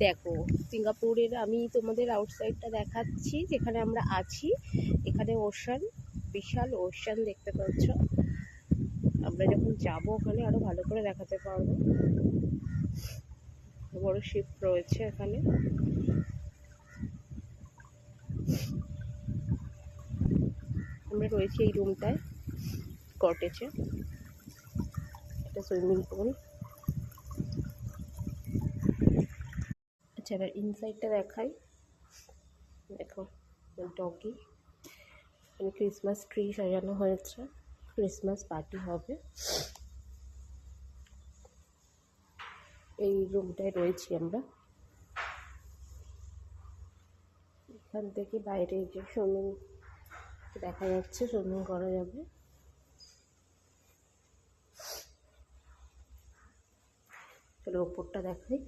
দেখো সিঙ্গাপুরের আমি তোমাদের আউটসাইডটা দেখাচ্ছি, যেখানে আমরা আছি। এখানে ওশান, বিশাল ওশান দেখতে পাচ্ছ। আমরা যখন যাবো ওখানে আরো ভালো করে দেখাতে পারবো। বড় শিপ রয়েছে এখানে। আমরা রয়েছি এই রুমটায়, কটেজে। এটা সুইমিং পুল। আচ্ছা, এবার ইনসাইডটা দেখাই। দেখো ডগি, এখানে ক্রিসমাস ট্রি সাজানো হয়েছে, ক্রিসমাস পার্টি হবে। এই রুমটায় রয়েছি আমরা। এখান থেকে বাইরে যে সুইমিং দেখা যাচ্ছে, সুইমিং করা যাবে। চলো ওপরটা দেখাই।